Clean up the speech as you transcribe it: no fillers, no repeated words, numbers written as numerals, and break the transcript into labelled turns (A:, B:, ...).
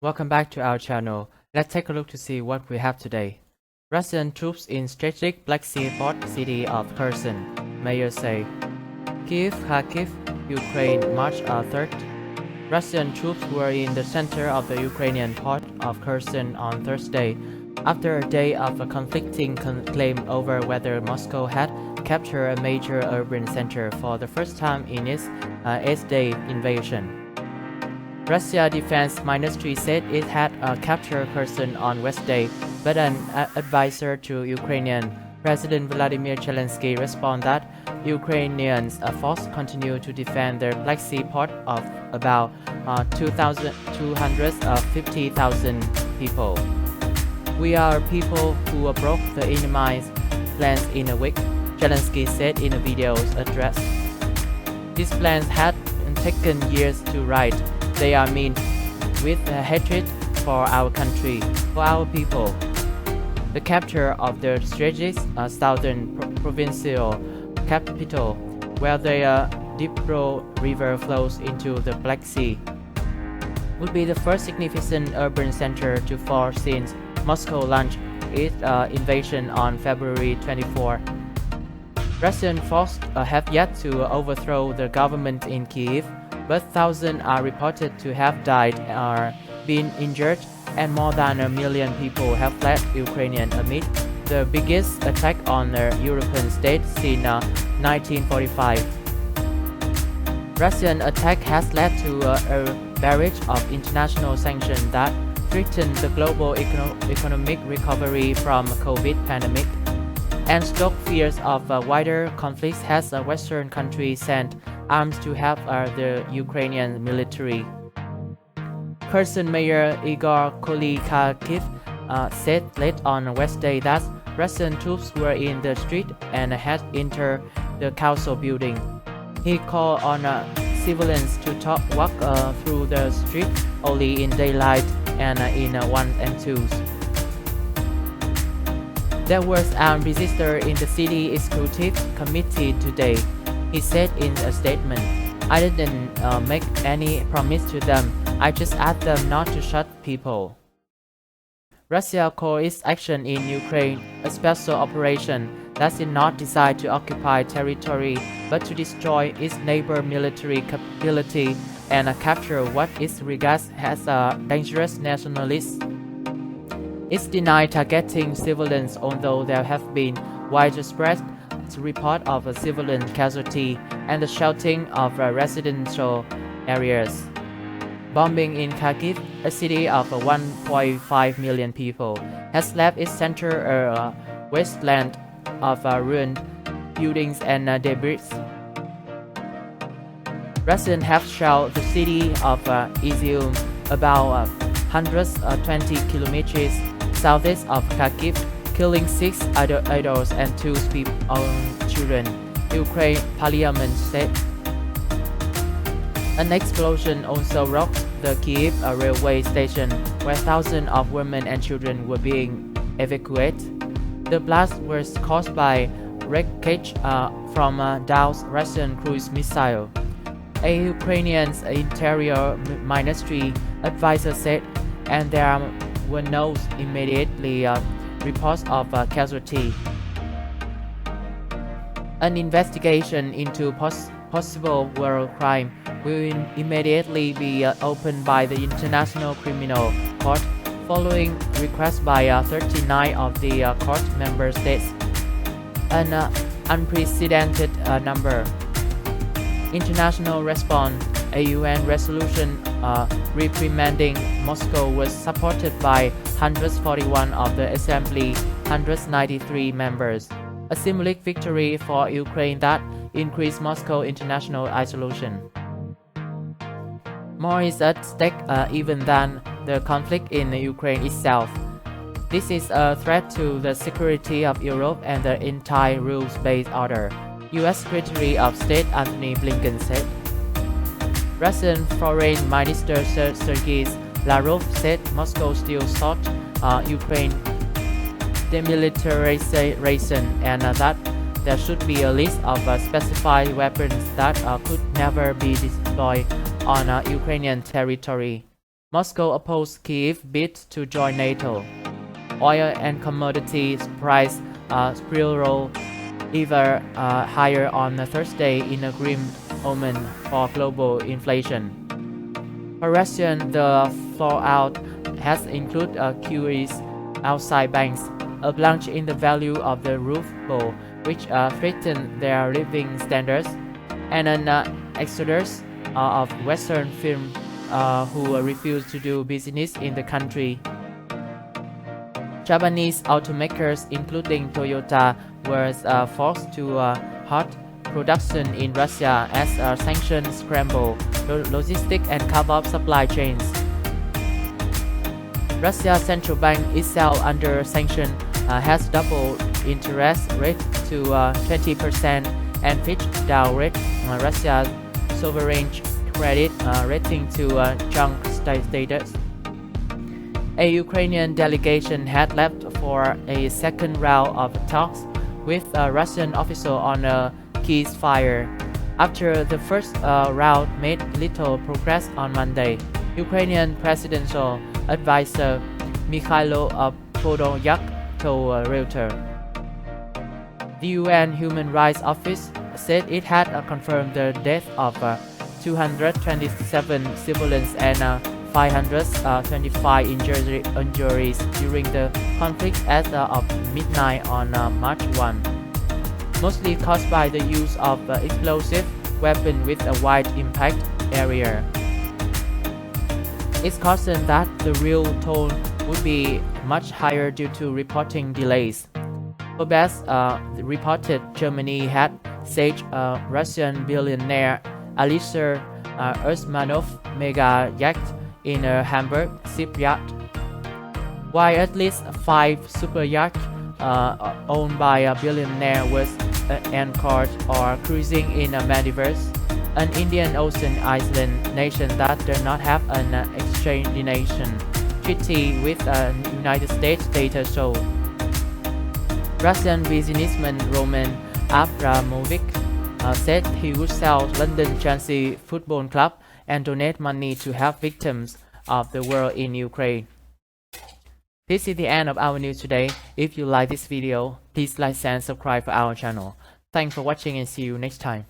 A: Welcome back to our channel. Let's take a look to see what we have today. Russian troops in strategic Black Sea port city of Kherson, mayor say. KHARKIV, Ukraine, March 3rd. Russian troops were in the center of the Ukrainian port of Kherson on Thursday, after a day of conflicting claim over whether Moscow had captured a major urban center for the first time in its 8-day invasion. Russia Defense Ministry said it had captured Kherson on Wednesday, but an advisor to Ukrainian President Volodymyr Zelenskiy responded that Ukrainian forces continue to defend their Black Sea port of about 250,000 people. We are people who broke the enemy's plans in a week, Zelensky said in a video address. These plans had taken years to write. They are mean with hatred for our country, for our people. The capture of the strategic southern provincial capital, where the Dnipro River flows into the Black Sea, would be the first significant urban center to fall since Moscow launched its invasion on February 24. Russian forces have yet to overthrow the government in Kyiv, but thousands are reported to have died or been injured, and more than 1 million people have fled Ukraine amid the biggest attack on a European state since 1945. Russian attack has led to a barrage of international sanctions that threaten the global economic recovery from COVID pandemic, and stoke fears of wider conflicts has Western countries sent arms to help the Ukrainian military. Kherson Mayor Igor KYIV said late on Wednesday that Russian troops were in the street and had entered the council building. He called on civilians to walk through the street only in daylight and in ones and twos. There was registered in the city executive committee today, he said in a statement. I didn't make any promise to them, I just asked them not to shoot people. Russia called its action in Ukraine a special operation that did not decide to occupy territory but to destroy its neighbor military capability and capture what it regards as a dangerous nationalist. It denied targeting civilians, although there have been widespread reports of civilian casualties and the shelling of residential areas. Bombing in Kharkiv, a city of 1.5 million people, has left its center a wasteland of ruined buildings and debris. Russians have shelled the city of Izium, about 120 kilometers southeast of Kharkiv, killing 6 adults and 2 children, Ukraine parliament said. An explosion also rocked the Kyiv railway station, where thousands of women and children were being evacuated. The blast was caused by wreckage from a doused Russian cruise missile. A Ukrainian Interior Ministry advisor said, and there were no immediate reports of casualty. An investigation into possible war crime will immediately be opened by the International Criminal Court, following requests by 39 of the court member states, an unprecedented number. International response, a UN resolution reprimanding Moscow was supported by 141 of the Assembly 193 members, a symbolic victory for Ukraine that increased Moscow international isolation. More is at stake even than the conflict in Ukraine itself. This is a threat to the security of Europe and the entire rules-based order, U.S. Secretary of State Antony Blinken said. Russian Foreign Minister Sergei Lavrov said Moscow still sought Ukraine demilitarization and that there should be a list of specified weapons that could never be deployed on Ukrainian territory. Moscow opposed Kyiv bid to join NATO. Oil and commodities price spiral even higher on Thursday in a grim omen for global inflation. For Russian, the fallout has included queues outside banks, a plunge in the value of the ruble, which threatened their living standards, and an exodus of Western firms who refuse to do business in the country. Japanese automakers, including Toyota, were forced to halt production in Russia as sanctions scramble logistics and carve up supply chains. Russia's central bank itself, under sanction, has doubled interest rate to 20% and pitched down Russia's sovereign credit rating to junk status. A Ukrainian delegation had left for a second round of talks with a Russian official on a ceasefire. After the first round made little progress on Monday, Ukrainian presidential advisor Mikhailo Podolyak told Reuters. The UN Human Rights Office said it had confirmed the death of 227 civilians and 525 injuries during the conflict as of midnight on March 1, mostly caused by the use of explosive weapons with a wide impact area. It's cautioned that the real toll would be much higher due to reporting delays. Forbes reported Germany had said Russian billionaire Alisher Usmanov mega yacht in a Hamburg shipyard, while at least 5 super yachts owned by a billionaire was anchored or cruising in a Maldives, an Indian Ocean island nation that does not have an extradition treaty with the United States, data show. Russian businessman Roman Abramovich said he would sell London Chelsea Football Club and donate money to help victims of the war in Ukraine. This is the end of our news today. If you like this video, please like and subscribe for our channel. Thanks for watching and see you next time.